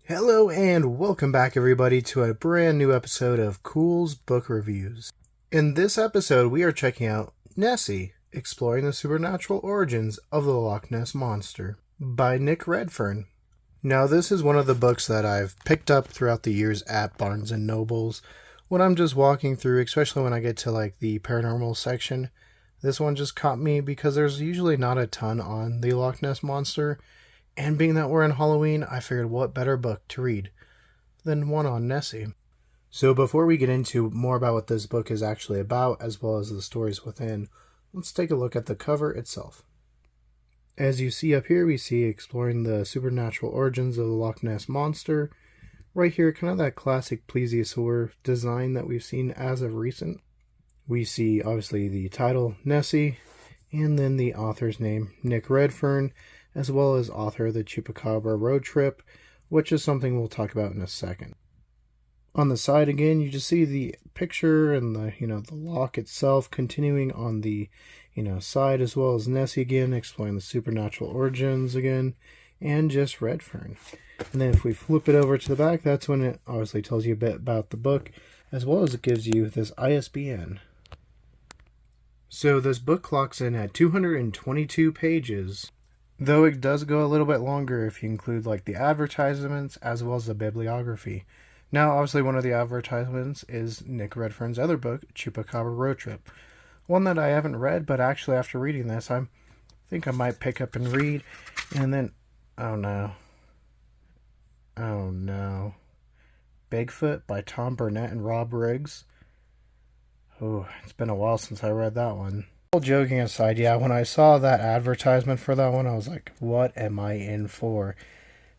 Hello and welcome back everybody to a brand new episode of Culz Book Reviews. In this episode we are checking out Nessie, Exploring the Supernatural Origins of the Loch Ness Monster by Nick Redfern. Now this is one of the books that I've picked up throughout the years at Barnes & Nobles when I'm just walking through, especially when I get to like the paranormal section. This one just caught me because there's usually not a ton on the Loch Ness Monster. And being that we're in Halloween, I figured what better book to read than one on Nessie. So before we get into more about what this book is actually about, as well as the stories within, let's take a look at the cover itself. As you see up here, we see Exploring the Supernatural Origins of the Loch Ness Monster. Right here, kind of that classic plesiosaur design that we've seen as of recent. We see, obviously, the title, Nessie, and then the author's name, Nick Redfern, as well as author of the Chupacabra Road Trip, which is something we'll talk about in a second. On the side again, you just see the picture and the loch itself continuing on the side, as well as Nessie again, exploring the supernatural origins again, and just Redfern. And then if we flip it over to the back, that's when it obviously tells you a bit about the book, as well as it gives you this ISBN. So this book clocks in at 222 pages. Though it does go a little bit longer if you include like the advertisements as well as the bibliography. Now, obviously, one of the advertisements is Nick Redfern's other book, Chupacabra Road Trip. One that I haven't read, but actually after reading this, I think I might pick up and read. And then, oh no. Bigfoot by Tom Burnett and Rob Riggs. Oh, it's been a while since I read that one. All joking aside, yeah, when I saw that advertisement for that one, I was like, what am I in for?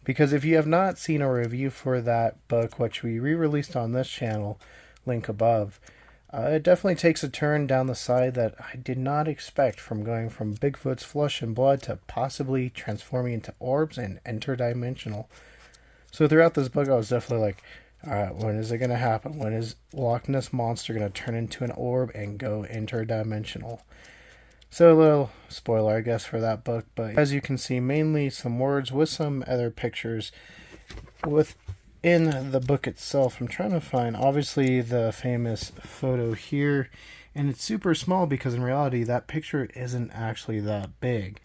Because if you have not seen a review for that book, which we re-released on this channel, link above, it definitely takes a turn down the side that I did not expect, from going from Bigfoot's flesh and blood to possibly transforming into orbs and interdimensional. So throughout this book, I was definitely like, alright, when is it going to happen? When is Loch Ness Monster going to turn into an orb and go interdimensional? So a little spoiler, I guess, for that book. But as you can see, mainly some words with some other pictures within the book itself. I'm trying to find, obviously, the famous photo here. And it's super small because in reality, that picture isn't actually that big.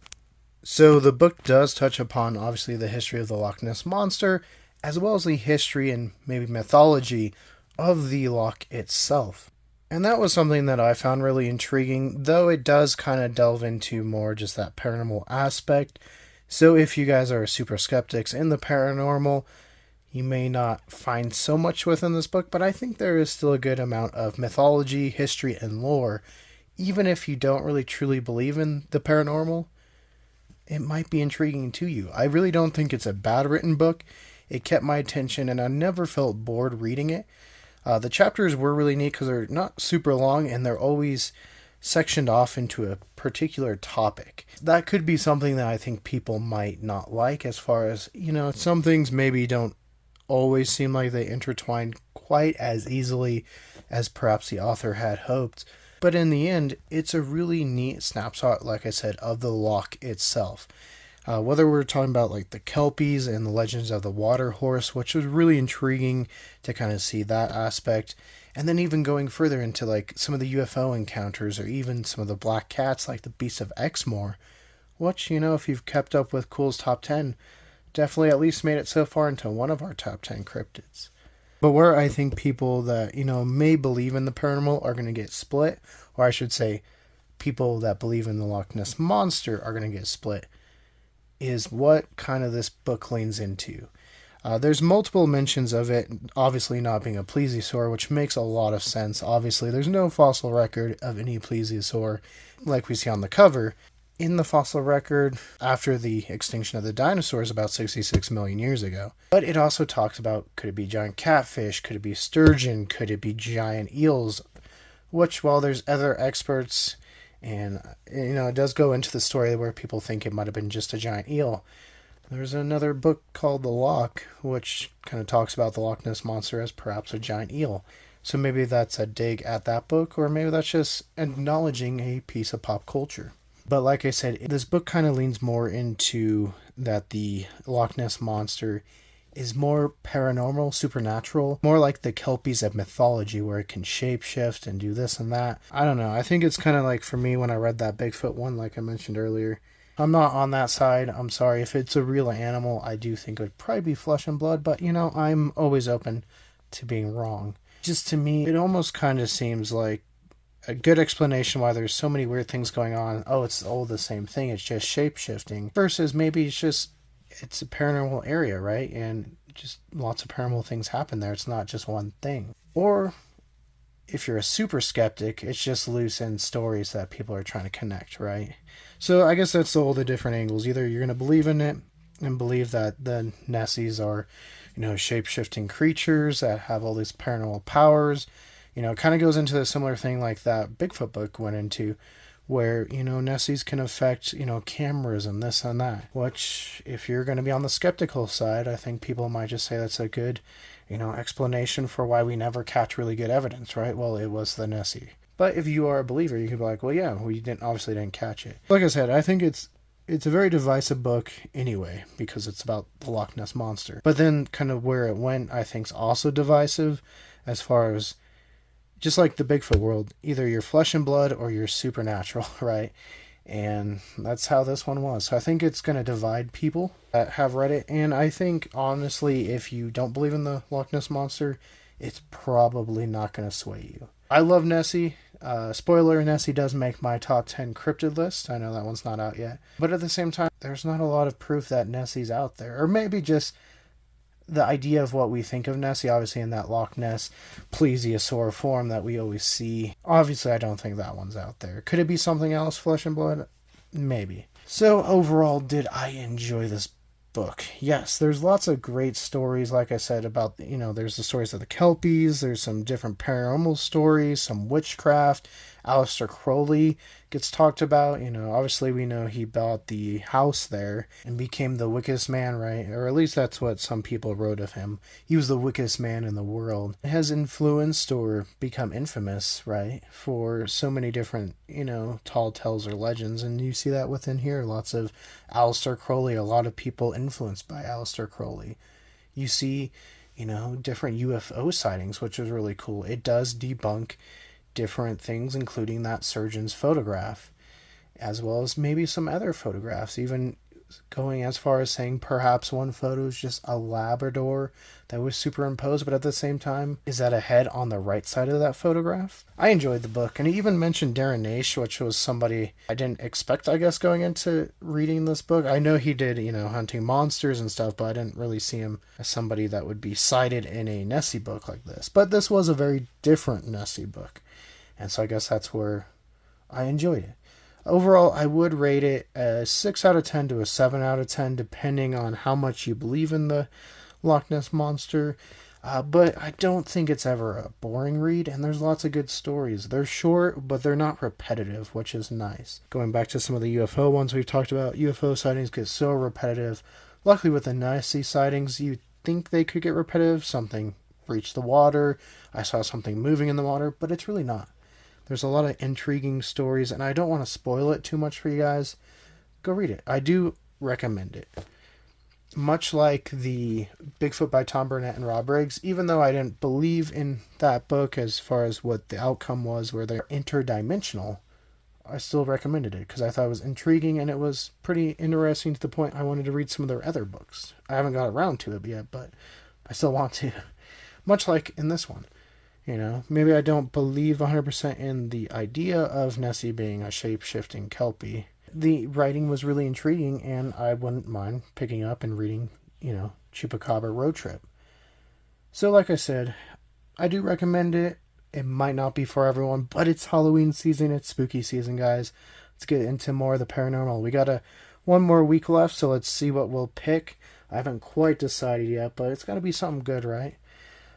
So the book does touch upon, obviously, the history of the Loch Ness Monster, as well as the history and maybe mythology of the loch itself. And that was something that I found really intriguing, though it does kind of delve into more just that paranormal aspect. So if you guys are super skeptics in the paranormal, you may not find so much within this book, but I think there is still a good amount of mythology, history, and lore. Even if you don't really truly believe in the paranormal, it might be intriguing to you. I really don't think it's a bad written book. It kept my attention, and I never felt bored reading it. The chapters were really neat because they're not super long, and they're always sectioned off into a particular topic. That could be something that I think people might not like, as far as, some things maybe don't always seem like they intertwine quite as easily as perhaps the author had hoped. But in the end, it's a really neat snapshot, like I said, of the loch itself. Whether we're talking about like the Kelpies and the legends of the water horse, which was really intriguing to kind of see that aspect, and then even going further into like some of the UFO encounters, or even some of the black cats like the Beast of Exmoor, which, if you've kept up with Culz Top 10, definitely at least made it so far into one of our top 10 cryptids. But where I think people that, may believe in the paranormal are going to get split, or I should say people that believe in the Loch Ness Monster are going to get split, is what kind of this book leans into. There's multiple mentions of it, obviously not being a plesiosaur, which makes a lot of sense. Obviously, there's no fossil record of any plesiosaur like we see on the cover. In the fossil record, after the extinction of the dinosaurs about 66 million years ago. But it also talks about, could it be giant catfish, could it be sturgeon, could it be giant eels, which, while there's other experts, and, it does go into the story where people think it might have been just a giant eel. There's another book called The Loch, which kind of talks about the Loch Ness Monster as perhaps a giant eel. So maybe that's a dig at that book, or maybe that's just acknowledging a piece of pop culture. But like I said, this book kind of leans more into that the Loch Ness Monster is more paranormal, supernatural, more like the Kelpies of mythology where it can shapeshift and do this and that. I don't know. I think it's kind of like for me when I read that Bigfoot one, like I mentioned earlier. I'm not on that side. I'm sorry. If it's a real animal, I do think it would probably be flesh and blood, but I'm always open to being wrong. Just to me, it almost kind of seems like a good explanation why there's so many weird things going on. Oh, it's all the same thing. It's just shape-shifting. Versus maybe it's a paranormal area, right? And just lots of paranormal things happen there. It's not just one thing. Or if you're a super skeptic, it's just loose end stories that people are trying to connect, right? So I guess that's all the different angles. Either you're going to believe in it and believe that the Nessies are, shape-shifting creatures that have all these paranormal powers. It kind of goes into a similar thing like that Bigfoot book went into, where, Nessies can affect, cameras and this and that. Which, if you're going to be on the skeptical side, I think people might just say that's a good, explanation for why we never catch really good evidence, right? Well, it was the Nessie. But if you are a believer, you could be like, well, yeah, we obviously didn't catch it. Like I said, I think it's a very divisive book anyway, because it's about the Loch Ness Monster. But then kind of where it went, I think, is also divisive as far as just like the Bigfoot world, either you're flesh and blood or you're supernatural, right? And that's how this one was. So I think it's going to divide people that have read it. And I think, honestly, if you don't believe in the Loch Ness Monster, it's probably not going to sway you. I love Nessie. Spoiler, Nessie does make my top 10 cryptid list. I know that one's not out yet. But at the same time, there's not a lot of proof that Nessie's out there. Or maybe just the idea of what we think of Nessie, obviously in that Loch Ness plesiosaur form that we always see. Obviously, I don't think that one's out there. Could it be something else, flesh and blood? Maybe. So overall, did I enjoy this book? Yes, there's lots of great stories, like I said, about, there's the stories of the Kelpies, there's some different paranormal stories, some witchcraft. Aleister Crowley gets talked about. Obviously we know he bought the house there and became the wickedest man, right? Or at least that's what some people wrote of him. He was the wickedest man in the world. It has influenced or become infamous, right? For so many different, tall tales or legends. And you see that within here. Lots of Aleister Crowley, a lot of people influenced by Aleister Crowley. You see, different UFO sightings, which is really cool. It does debunk different things, including that surgeon's photograph, as well as maybe some other photographs, even going as far as saying perhaps one photo is just a Labrador that was superimposed, but at the same time, is that a head on the right side of that photograph? I enjoyed the book, and he even mentioned Darren Naish, which was somebody I didn't expect, I guess, going into reading this book. I know he did, hunting monsters and stuff, but I didn't really see him as somebody that would be cited in a Nessie book like this. But this was a very different Nessie book. And so I guess that's where I enjoyed it. Overall, I would rate it a 6 out of 10 to a 7 out of 10, depending on how much you believe in the Loch Ness Monster. But I don't think it's ever a boring read, and there's lots of good stories. They're short, but they're not repetitive, which is nice. Going back to some of the UFO ones we've talked about, UFO sightings get so repetitive. Luckily with the Nessie sightings, you think they could get repetitive. Something breached the water. I saw something moving in the water, but it's really not. There's a lot of intriguing stories, and I don't want to spoil it too much for you guys. Go read it. I do recommend it. Much like the Bigfoot by Tom Burnett and Rob Riggs, even though I didn't believe in that book as far as what the outcome was, where they're interdimensional, I still recommended it because I thought it was intriguing and it was pretty interesting to the point I wanted to read some of their other books. I haven't got around to it yet, but I still want to. Much like in this one. Maybe I don't believe 100% in the idea of Nessie being a shape-shifting Kelpie. The writing was really intriguing, and I wouldn't mind picking up and reading, Chupacabra Road Trip. So like I said, I do recommend it. It might not be for everyone, but it's Halloween season, it's spooky season, guys. Let's get into more of the paranormal. We got one more week left, so let's see what we'll pick. I haven't quite decided yet, but it's got to be something good, right?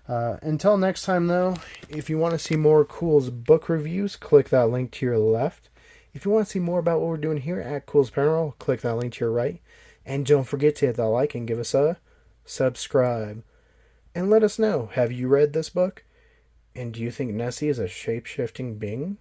Until next time, though, if you want to see more Culz Book Reviews, click that link to your left. If you want to see more about what we're doing here at Culz Paranormal, click that link to your right. And don't forget to hit that like and give us a subscribe. And let us know, have you read this book? And do you think Nessie is a shape-shifting being?